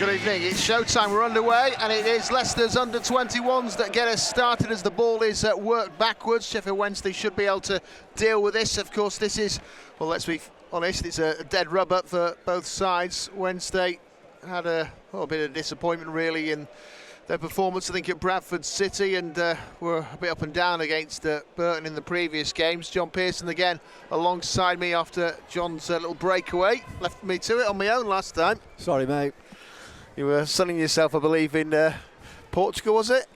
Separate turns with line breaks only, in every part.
Good evening, it's showtime, we're underway, and it is Leicester's under-21s that get us started as the ball is worked backwards. Sheffield Wednesday should be able to deal with this. Of course, this is, well, let's be honest, it's a dead rubber for both sides. Wednesday had a bit of disappointment, really, in their performance, I think, at Bradford City, and were a bit up and down against Burton in the previous games. John Pearson again alongside me after John's little breakaway. Left me to it on my own last time.
Sorry, mate.
You were sunning yourself, I believe, in Portugal, was it?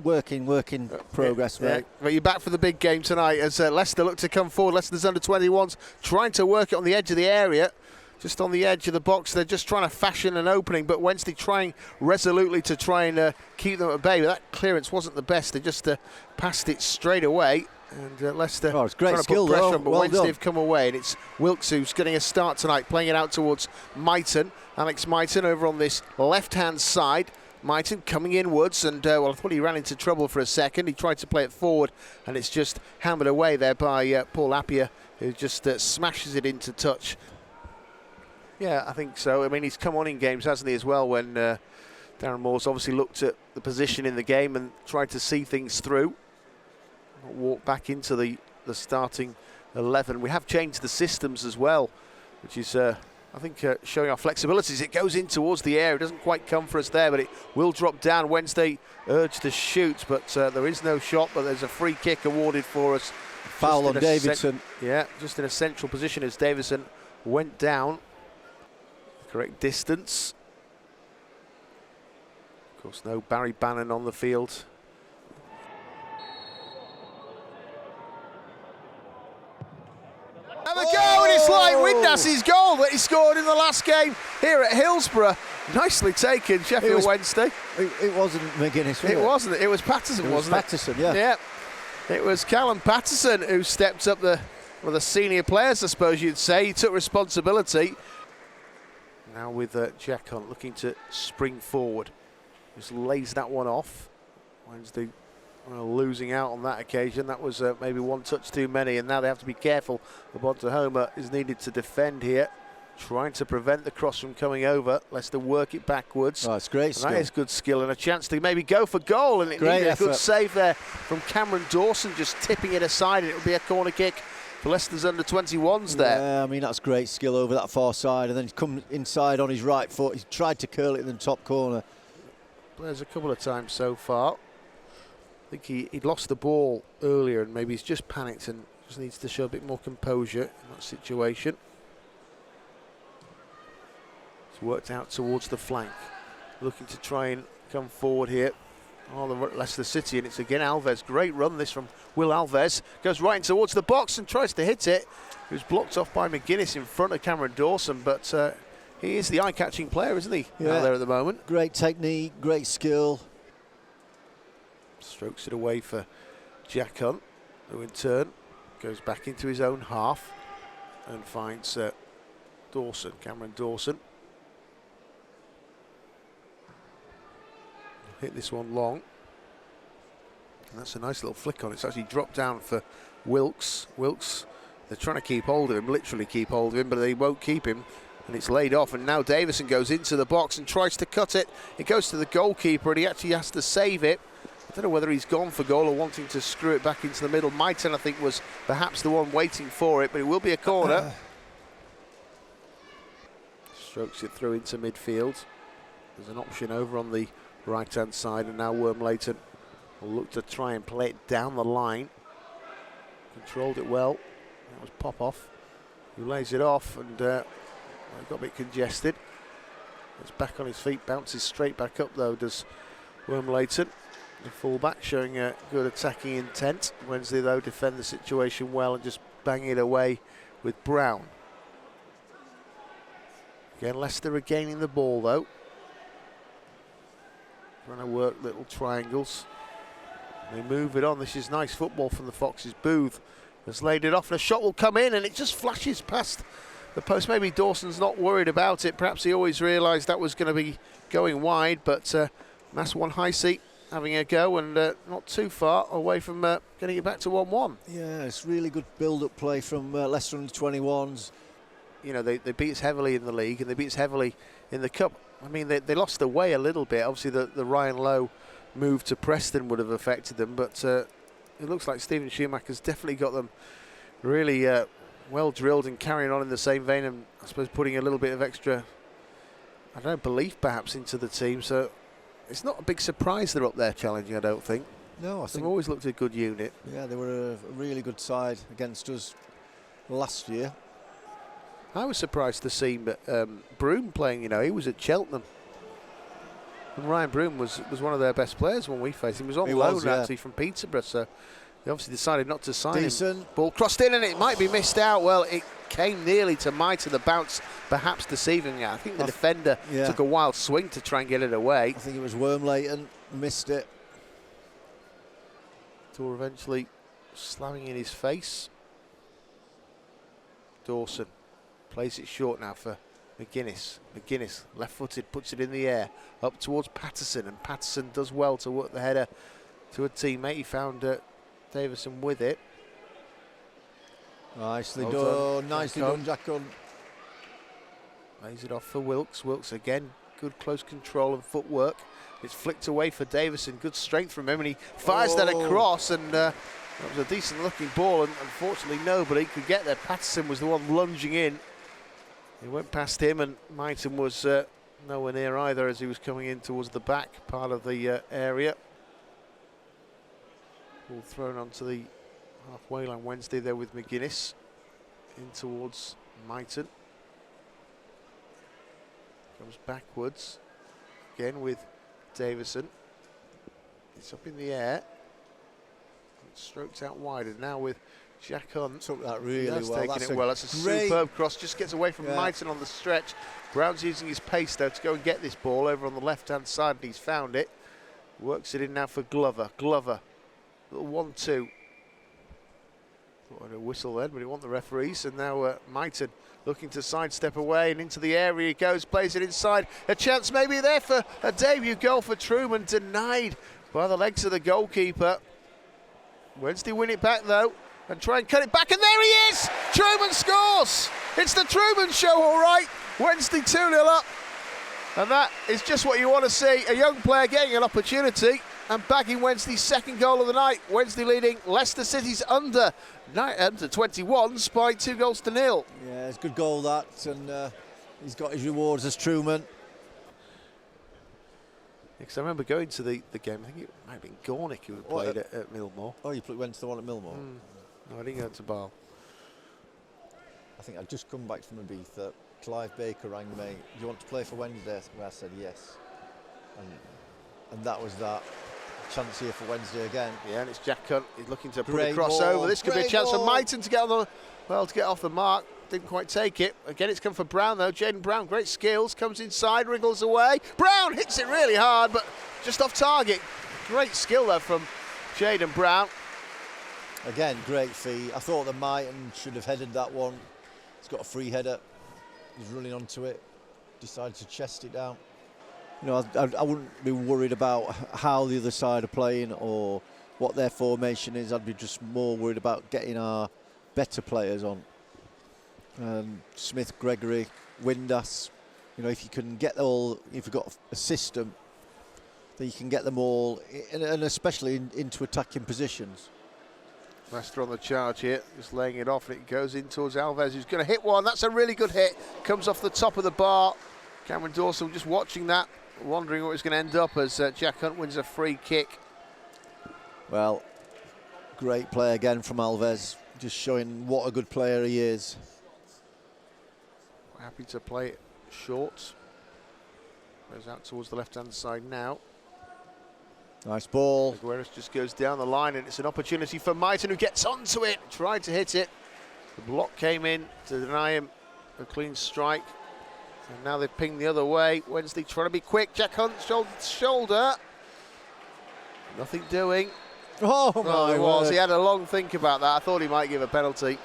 Work in progress, mate.
Yeah. But you're back for the big game tonight as Leicester look to come forward. Leicester's under-21s trying to work it on the edge of the area, just on the edge of the box. They're just trying to fashion an opening, but Wednesday trying resolutely to try and keep them at bay. But that clearance wasn't the best. They just passed it straight away. And Leicester
it's great
trying
skill,
to put pressure
though.
on, but
Well
Wednesday
done.
have come away, and it's Wilkes who's getting a start tonight, playing it out towards Mighton. Alex Mighton over on this left-hand side. Mighton coming inwards, and well, I thought he ran into trouble for a second. He tried to play it forward, and it's just hammered away there by Paul Appiah, who just smashes it into touch. Yeah, I think so. I mean, he's come on in games, hasn't he, as well, when Darren Moore's obviously looked at the position in the game and tried to see things through. Walk back into the starting 11. We have changed the systems as well, which is, I think, showing our flexibilities. It goes in towards the air. It doesn't quite come for us there, but it will drop down. Wednesday urged to shoot, but there is no shot, but there's a free kick awarded for us.
Foul on Davidson.
Yeah, just in a central position as Davidson went down. Correct distance. Of course, no Barry Bannon on the field. Have a go, and it's like Windass's goal that he scored in the last game here at Hillsborough. Nicely taken, Sheffield Wednesday.
It wasn't McGuinness, was it?
It wasn't. It was Patterson, wasn't it?
Patterson, yeah.
Yeah. It was Callum Patterson who stepped up, the senior players, I suppose you'd say. He took responsibility. Now with Jack Hunt looking to spring forward. Just lays that one off. Wednesday losing out on that occasion. That was maybe one touch too many, and now they have to be careful. Homer is needed to defend here, trying to prevent the cross from coming over. Leicester work it backwards.
Oh, it's great skill.
That is good skill and a chance to maybe go for goal, and it needed a good save there from Cameron Dawson, just tipping it aside, and it will be a corner kick for Leicester's under-21s there.
Yeah, I mean, that's great skill over that far side, and then he's come inside on his right foot. He's tried to curl it in the top corner.
There's a couple of times so far. I think he'd lost the ball earlier, and maybe he's just panicked and just needs to show a bit more composure in that situation. He's worked out towards the flank, looking to try and come forward here. Oh, the Leicester City, and it's again Alves. Great run this from Will Alves. Goes right in towards the box and tries to hit it. He was blocked off by McGuinness in front of Cameron Dawson, but he is the eye-catching player, isn't he?
Yeah.
Out there at the moment.
Great technique, great skill.
Strokes it away for Jack Hunt, who in turn goes back into his own half and finds Dawson, Cameron Dawson. Hit this one long. And that's a nice little flick on it. It's actually dropped down for Wilkes. Wilkes, they're trying to keep hold of him, literally keep hold of him, but they won't keep him. And it's laid off, and now Davison goes into the box and tries to cut it. It goes to the goalkeeper, and he actually has to save it. I don't know whether he's gone for goal or wanting to screw it back into the middle. Mighton, I think, was perhaps the one waiting for it, but it will be a corner. Strokes it through into midfield. There's an option over on the right-hand side, and now Wormleighton will look to try and play it down the line. Controlled it well. That was Popoff, who lays it off, and got a bit congested. It's back on his feet, bounces straight back up, though, does Wormleighton. The fullback showing a good attacking intent. Wednesday, though, defend the situation well and just bang it away with Brown. Again, Leicester regaining the ball, though. Trying to work little triangles. They move it on. This is nice football from the Foxes. Booth has laid it off, and a shot will come in, and it just flashes past the post. Maybe Dawson's not worried about it. Perhaps he always realised that was going to be going wide, but Mass one high seat having a go, and not too far away from getting it back to 1-1.
Yeah, it's really good build-up play from Leicester under-21s.
You know, they beat us heavily in the league, and they beat us heavily in the cup. I mean, they lost their way a little bit. Obviously, the Ryan Lowe move to Preston would have affected them, but it looks like Stephen Schumacher's definitely got them really well drilled and carrying on in the same vein, and I suppose putting a little bit of extra, I don't know, belief perhaps into the team. So it's not a big surprise they're up there challenging, I don't think.
No, I think
they've always looked a good unit.
Yeah, they were a really good side against us last year.
I was surprised to see Broom playing. You know, he was at Cheltenham, and Ryan Broom was one of their best players when we faced him. He was on loan actually from Peterborough, so he obviously decided not to sign him. Ball crossed in and it might be missed out. Well, it came nearly to Mitre, the bounce perhaps deceiving. I think the defender took a wild swing to try and get it away.
I think it was Wormleighton, missed it.
Door eventually slamming in his face. Dawson plays it short now for McGuinness. McGuinness, left-footed, puts it in the air, up towards Patterson, and Patterson does well to work the header to a teammate. He found Davison with it.
Nicely done, nicely done, Jack Hunt.
Lays it off for Wilkes. Wilkes again, good close control and footwork. It's flicked away for Davison. Good strength from him, and he fires that across, and that was a decent-looking ball, and unfortunately nobody could get there. Patterson was the one lunging in. He went past him, and Mighton was nowhere near either as he was coming in towards the back part of the area. Ball thrown onto the halfway line. Wednesday there with McGuinness in towards Mighton. Comes backwards again with Davison. It's up in the air. It's stroked out wide, and now with Jack Hunt.
Took that really well.
Taking it well. That's a superb cross. Just gets away from Mighton on the stretch. Brown's using his pace though to go and get this ball over on the left-hand side, and he's found it. Works it in now for Glover. Glover, little 1-2. Thought I'd whistle then, but he won the referees, and now Mighton looking to sidestep away, and into the area he goes, plays it inside. A chance maybe there for a debut goal for Truman, denied by the legs of the goalkeeper. Wednesday win it back though, and try and cut it back, and there he is! Truman scores! It's the Truman show, all right. Wednesday 2-0 up, and that is just what you want to see. A young player getting an opportunity and bagging Wednesday's second goal of the night. Wednesday leading Leicester City's under 21s by 2-0.
Yeah, it's a good goal that, and he's got his rewards as Truman.
Because I remember going to the game, I think it might have been Gornick who had played at Millmore.
Oh, you went to the one at Millmore?
No, I didn't go to Bale.
I think I'd just come back from Ibiza. Clive Baker rang me, do you want to play for Wednesday? I said yes. And that was that. Chance here for Wednesday again.
Yeah, and it's Jack Hunt. He's looking to put it across over. This could be a chance for Mighton to get on to get off the mark. Didn't quite take it. Again, it's come for Brown though. Jaden Brown, great skills, comes inside, wriggles away. Brown hits it really hard, but just off target. Great skill there from Jaden Brown.
Again, great feed. I thought that Mighton should have headed that one. He's got a free header. He's running onto it. Decided to chest it down. You know, I wouldn't be worried about how the other side are playing or what their formation is. I'd be just more worried about getting our better players on. Smith, Gregory, Windass. You know, if you can get all, if you've got a system, then you can get them all, and especially into attacking positions.
Leicester on the charge here, just laying it off, and it goes in towards Alves, who's going to hit one. That's a really good hit. Comes off the top of the bar. Cameron Dawson just watching that, wondering what it's going to end up as Jack Hunt wins a free kick.
Well, great play again from Alves, just showing what a good player he is.
Happy to play it short. Goes out towards the left-hand side now.
Nice ball.
Aguirre just goes down the line, and it's an opportunity for Mighton, who gets onto it, tried to hit it. The block came in to deny him a clean strike. And now they've pinged the other way. Wednesday trying to be quick. Jack Hunt shoulder to shoulder. Nothing doing.
Oh my word.
He had a long think about that. I thought he might give a penalty.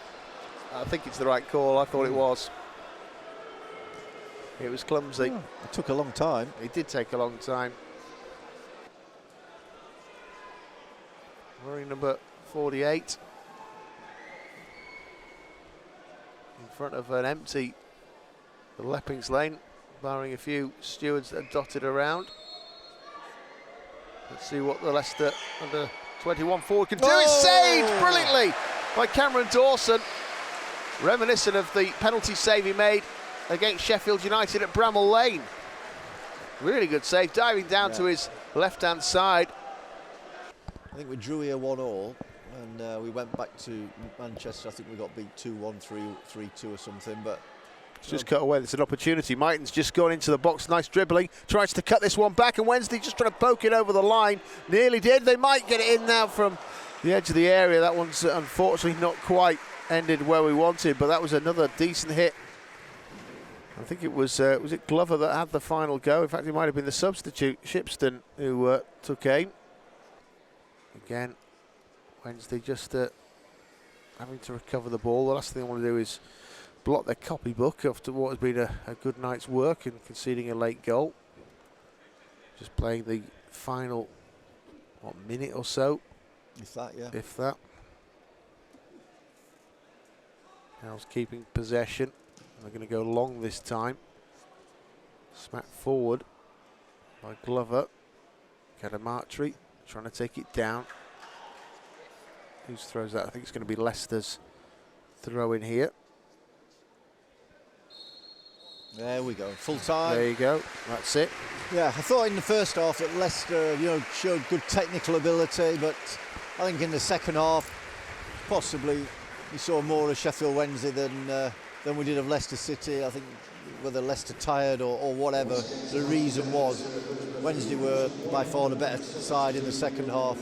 I think it's the right call. I thought it was. It was clumsy.
Oh, it took a long time.
It did take a long time. Wearing number 48. In front of an empty Leppings Lane. barring a few stewards that are dotted around. Let's see what the Leicester under 21 forward can do.
Oh!
It's saved brilliantly by Cameron Dawson, reminiscent of the penalty save he made against Sheffield United at Bramall Lane. Really good save, diving down to his left-hand side.
I think we drew here 1-1, and we went back to Manchester. I think we got beat 2-1, 3-2 or something, but
it's just cut away. There's an opportunity. Maiton's just gone into the box. Nice dribbling. Tries to cut this one back, and Wednesday just trying to poke it over the line. Nearly did. They might get it in now from the edge of the area. That one's unfortunately not quite ended where we wanted, but that was another decent hit. I think it was it Glover that had the final go? In fact, it might have been the substitute, Shipston, who took aim. Again, Wednesday just having to recover the ball. The last thing they want to do is block their copybook after what has been a good night's work and conceding a late goal. Just playing the final, minute or so.
If that, yeah.
If that. Now's keeping possession. They're going to go long this time. Smack forward by Glover. Cadamartri trying to take it down. Whose throws that? I think it's going to be Leicester's throw in here.
There we go, full time.
There you go, that's it.
Yeah, I thought in the first half that Leicester, showed good technical ability, but I think in the second half, possibly we saw more of Sheffield Wednesday than we did of Leicester City. I think whether Leicester tired or whatever the reason was, Wednesday were by far the better side in the second half.